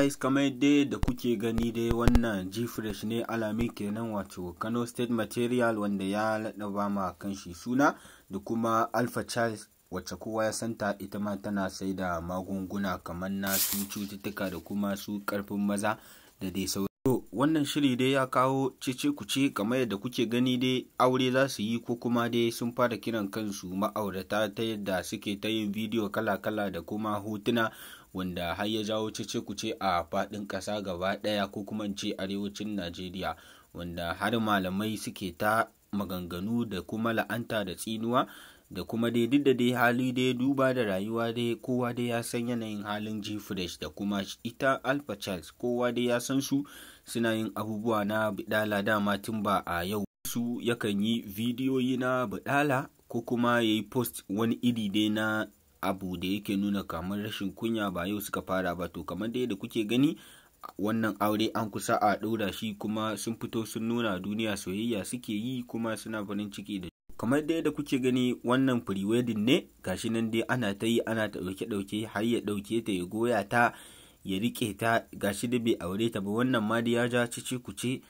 guys, kamar dai da kuke gani dai wannan G-Fresh ne alami kenan, wato Kano State Material, wanda ya laɗaba ma kanshi suna, da kuma Alpha Charles wacce kowa ya santa, ita ma tana sai da magunguna kamar na su cututtuka da kuma su karfin maza da dai sauran. To wannan shiri dai ya kawo cece kuce, kamar yadda kuke gani dai aure za su yi ko kuma dai sun fara kiran kansu ma'aurata, ta yadda suke ta yin bidiyo kala-kala da kuma hotuna, wanda har ya jawo cece kuce a faɗin ƙasa gaba ɗaya, ko kuma in ce arewacin Najeriya, wanda har malamai suke ta maganganu da kuma la'anta da tsinuwa, da kuma dai duk da dai hali dai duba da rayuwa dai kowa dai ya san yanayin halin G-Fresh da kuma ita Alpha Charles, kowa dai ya san su suna yin abubuwa na bidala dama tun ba a yau. Su yakan yi bidiyoyi na bidala ko kuma ya yi post wani iri dai na abu da yake nuna kamar rashin kunya, ba yau suka fara ba. To kamar dai da kuke gani wannan aure an kusa a ɗaura shi, kuma sun fito sun nuna duniya soyayya suke yi, kuma suna farin ciki da kamar dai da kuke gani wannan pre-wedding ne, gashi nan dai ana ta yi, ana ta ɗauke har ya ɗauke ta ya goya ta ya rike ta, gashi da bai aure ta ba. Wannan ma dai ya ja cece kuce,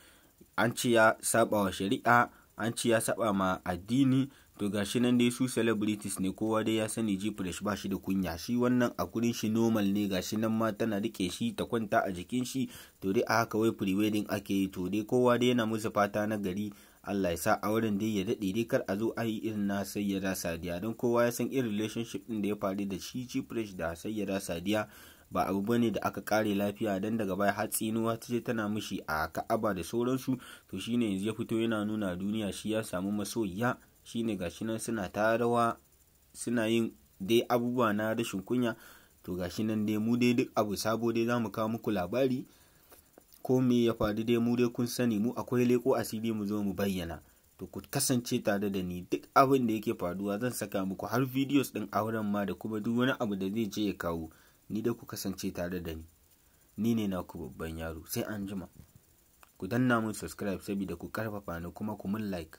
an ce ya saba wa shari'a, an ce ya saba ma addini. To gashi nan dai su celebrities ne, kowa dai ya sani G-Fresh ba shi da kunya, shi wannan a gurin shi normal ne. Gashi nan ma tana rike shi ta kwanta a jikin shi, to dai a haka wai pre-wedding ake yi. To dai kowa dai yana musu fata na gari, Allah ya sa auren dai ya daɗe dai, kar a zo a yi irin na Sayyada Sadiya, don kowa ya san irin relationship ɗin da ya faru da shi G-Fresh da Sayyada Sadiya, ba abu bane da aka kare lafiya, dan daga baya har tsinuwa ta ce tana mishi a Ka'aba da sauransu. To shine yanzu ya fito yana nuna duniya shi ya samu masoyiya, shine gashi nan suna ta rawa, suna yin dai abubuwa na rashin kunya. To gashi nan dai mu dai duk abu sabo dai zamu kawo muku labari, ko me ya faru dai mu dai kun sani, mu akwai leko asiri mu zo mu bayyana. To ku kasance tare da ni, duk abin da yake faruwa zan saka muku, har videos din auren ma da kuma duk wani abu da zai je ya kawo. Ni dai ku kasance tare da ni ne naku babban yaro, sai an jima. Ku danna mun subscribe saboda ku karfafa ni, kuma ku mun like.